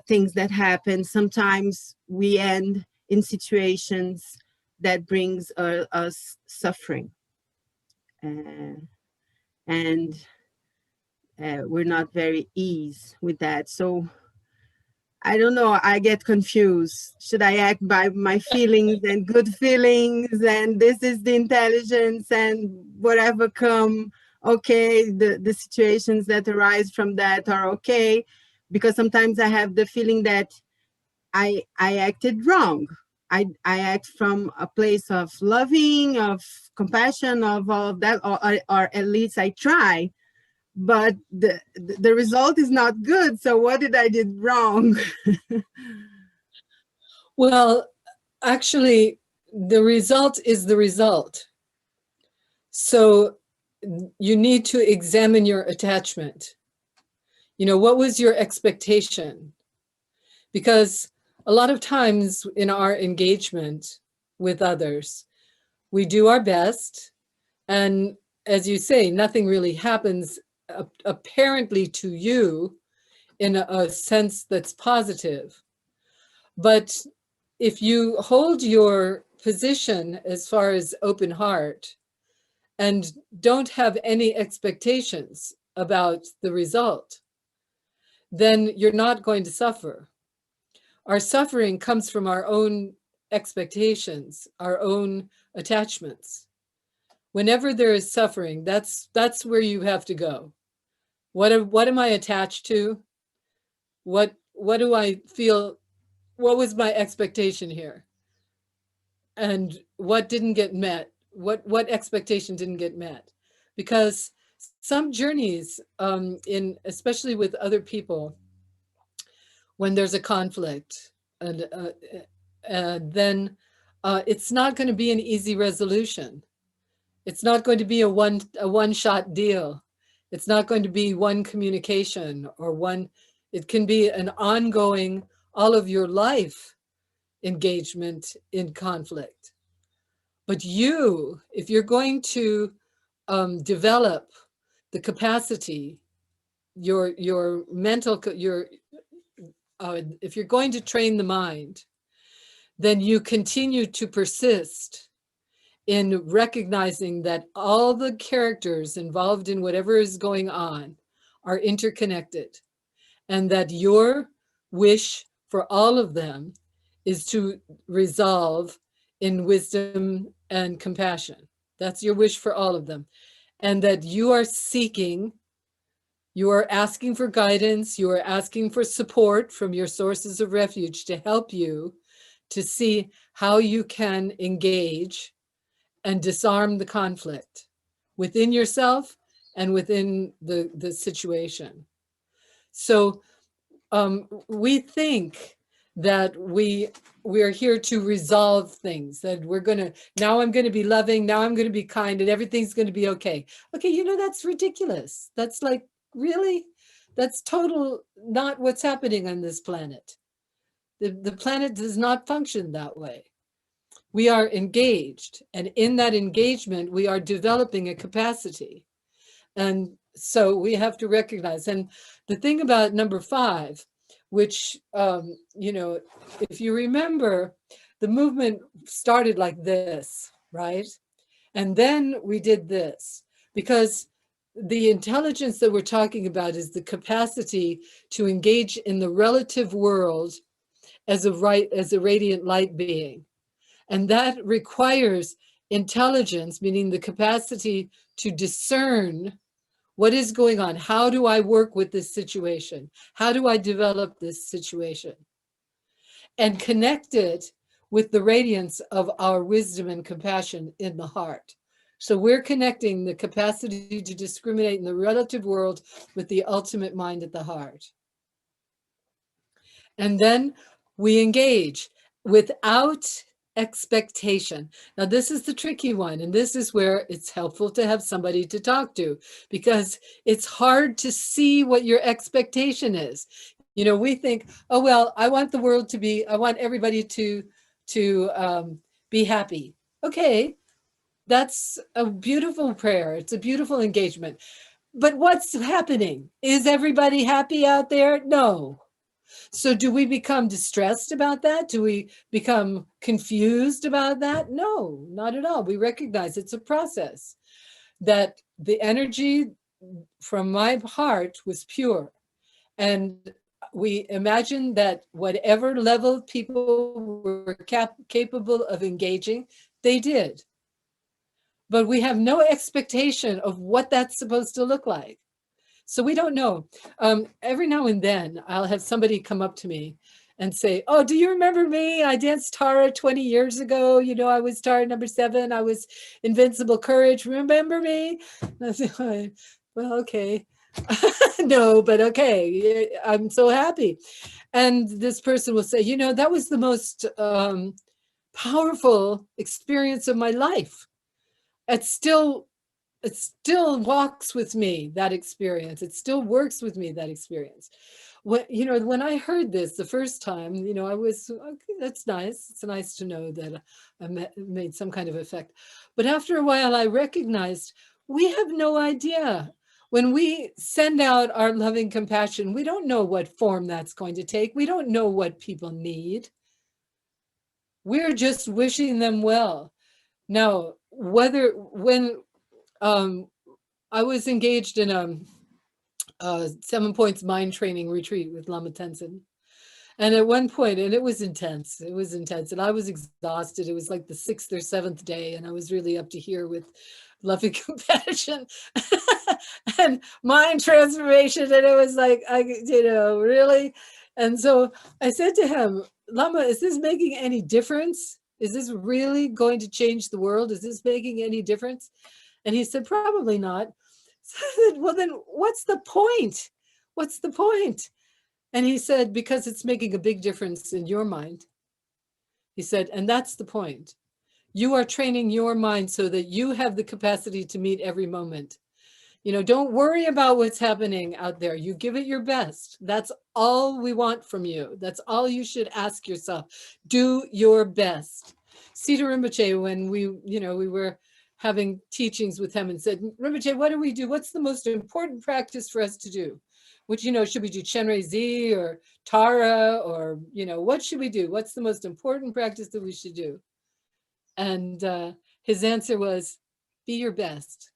things that happen, sometimes we end in situations that brings us suffering. And we're not very ease with that. So I don't know, I get confused. Should I act by my feelings and good feelings, and this is the intelligence, and whatever come, okay, the situations that arise from that are okay? Because sometimes I have the feeling that I acted wrong. I act from a place of loving, of compassion, of all of that, or at least I try, but the result is not good. So what did I did wrong? Well, actually, the result is the result. So you need to examine your attachment. You know, what was your expectation? Because a lot of times in our engagement with others, we do our best. And as you say, nothing really happens apparently to you in a sense that's positive. But if you hold your position as far as open heart and don't have any expectations about the result, then you're not going to suffer. Our suffering comes from our own expectations, our own attachments. Whenever there is suffering, that's where you have to go. What am I attached to? What do I feel? What was my expectation here? And what didn't get met? What expectation didn't get met? Because some journeys, in especially with other people, when there's a conflict, and then it's not going to be an easy resolution. It's not going to be a one shot deal. It's not going to be one communication or one. It can be an ongoing, all of your life engagement in conflict. But you, if you're going to develop the capacity, your mental, if you're going to train the mind, then you continue to persist in recognizing that all the characters involved in whatever is going on are interconnected, and that your wish for all of them is to resolve in wisdom and compassion. That's your wish for all of them. And that you are seeking, you are asking for guidance, you are asking for support from your sources of refuge to help you to see how you can engage and disarm the conflict within yourself and within the situation. So we think that we are here to resolve things, that we're going to, now I'm going to be loving, now I'm going to be kind, and everything's going to be okay. Okay, you know, that's ridiculous. That's like, really? That's total not what's happening on this planet. The planet does not function that way. We are engaged, and in that engagement, we are developing a capacity. And so we have to recognize. And the thing about number 5, which, you know, if you remember, the movement started like this, right? And then we did this, because the intelligence that we're talking about is the capacity to engage in the relative world as a radiant light being. And that requires intelligence, meaning the capacity to discern what is going on. How do I work with this situation? How do I develop this situation? And connect it with the radiance of our wisdom and compassion in the heart. So we're connecting the capacity to discriminate in the relative world with the ultimate mind at the heart. And then we engage without expectation. Now, this is the tricky one, and this is where it's helpful to have somebody to talk to, because it's hard to see what your expectation is. You know, we think, oh, well, I want the world to be, I want everybody to be happy. Okay, that's a beautiful prayer. It's a beautiful engagement. But what's happening? Is everybody happy out there? No. So do we become distressed about that? Do we become confused about that? No, not at all. We recognize it's a process, that the energy from my heart was pure. And we imagine that whatever level people were capable of engaging, they did. But we have no expectation of what that's supposed to look like. So we don't know. Every now and then I'll have somebody come up to me and say, oh, do you remember me? I danced Tara 20 years ago. You know, I was Tara number 7. I was Invincible Courage. Remember me? And I say, well, okay. No, but okay. I'm so happy. And this person will say, you know, that was the most powerful experience of my life. It still walks with me, that experience. It still works with me, that experience. When I heard this the first time, you know, I was, okay, that's nice. It's nice to know that I made some kind of effect. But after a while, I recognized we have no idea. When we send out our loving compassion, we don't know what form that's going to take. We don't know what people need. We're just wishing them well. Now, when I was engaged in a 7 Points mind training retreat with Lama Tenzin. And at one point, and it was intense, and I was exhausted. It was like the 6th or 7th day, and I was really up to here with loving compassion and mind transformation. And it was like, really? And so I said to him, Lama, is this making any difference? Is this really going to change the world? Is this making any difference? And he said, probably not. So I said, well, then what's the point? What's the point? And he said, because it's making a big difference in your mind. He said, and that's the point. You are training your mind so that you have the capacity to meet every moment. You know, don't worry about what's happening out there. You give it your best. That's all we want from you. That's all you should ask yourself. Do your best. Sita Rinpoche, when we were having teachings with him and said, Rinpoche, what do we do? What's the most important practice for us to do? Which, should we do Chenrei Z or Tara or, what should we do? What's the most important practice that we should do? And his answer was, be your best.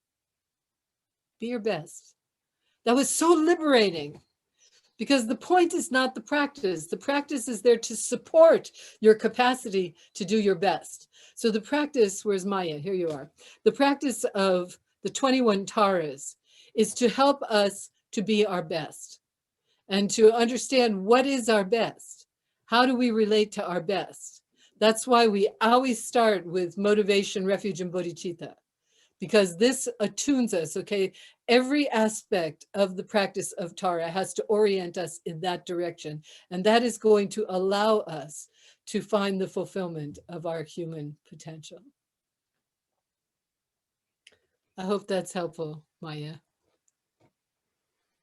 Be your best. That was so liberating, because the point is not the practice. The practice is there to support your capacity to do your best. So the practice, where's Maya? Here you are. The practice of the 21 Taras is to help us to be our best and to understand what is our best. How do we relate to our best? That's why we always start with motivation, refuge, and bodhicitta, because this attunes us, okay? Every aspect of the practice of Tara has to orient us in that direction. And that is going to allow us to find the fulfillment of our human potential. I hope that's helpful, Maya.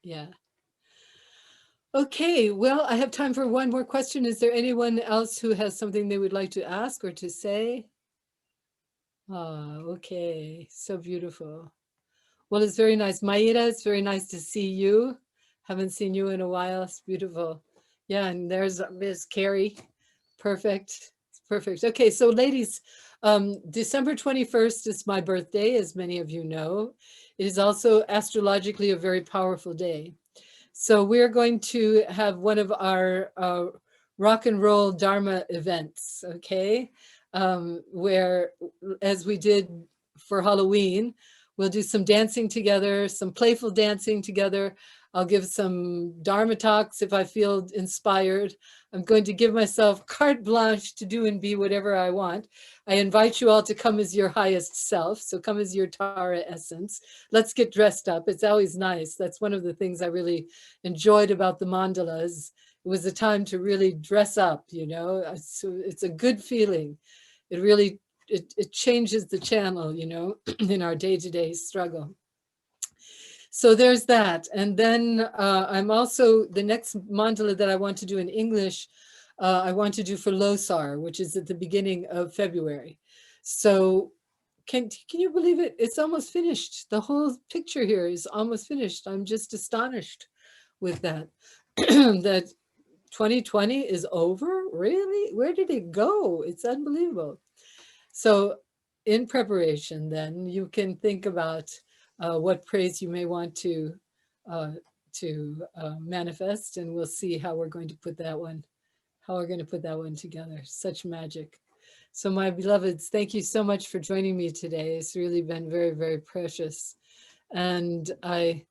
Yeah. Okay, well, I have time for one more question. Is there anyone else who has something they would like to ask or to say? Oh, okay, so beautiful. Well, it's very nice. Maida, it's very nice to see you. Haven't seen you in a while. It's beautiful. Yeah, and there's Miss Carrie. Perfect. It's perfect. Okay, so ladies, December 21st is my birthday, as many of you know. It is also astrologically a very powerful day. So we're going to have one of our rock and roll Dharma events, okay? Where, as we did for Halloween, we'll do some dancing together, some playful dancing together. I'll give some Dharma talks if I feel inspired. I'm going to give myself carte blanche to do and be whatever I want. I invite you all to come as your highest self. So come as your Tara essence. Let's get dressed up. It's always nice. That's one of the things I really enjoyed about the mandalas. It was a time to really dress up, you know. So it's a good feeling. It really, it changes the channel, you know, in our day-to-day struggle. So there's that. And then I'm also, the next mandala that I want to do in English, I want to do for Losar, which is at the beginning of February. So can you believe it? It's almost finished. The whole picture here is almost finished. I'm just astonished with that. That 2020 is over? Really? Where did it go? It's unbelievable. So in preparation, then you can think about what praise you may want to manifest, and we'll see how we're going to put that one, together. Such magic. So my beloveds, thank you so much for joining me today. It's really been very, very precious. And I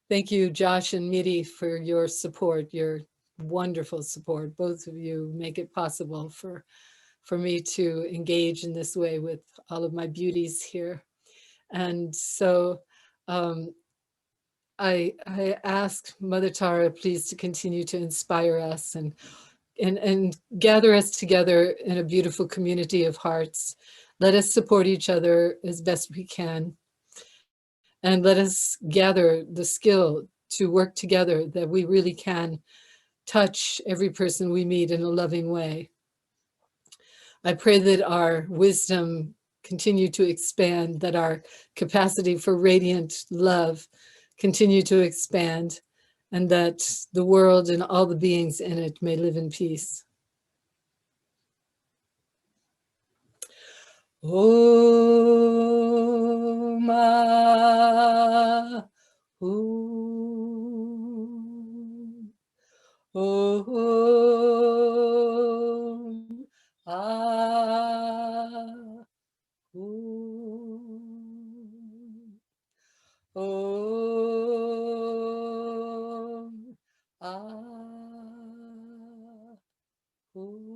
thank you, Josh and Miri, for your support, your wonderful support. Both of you make it possible for me to engage in this way with all of my beauties here. And so I ask Mother Tara, please, to continue to inspire us and gather us together in a beautiful community of hearts. Let us support each other as best we can. And let us gather the skill to work together, that we really can touch every person we meet in a loving way. I pray that our wisdom continue to expand, that our capacity for radiant love continue to expand, and that the world and all the beings in it may live in peace. Om Om Om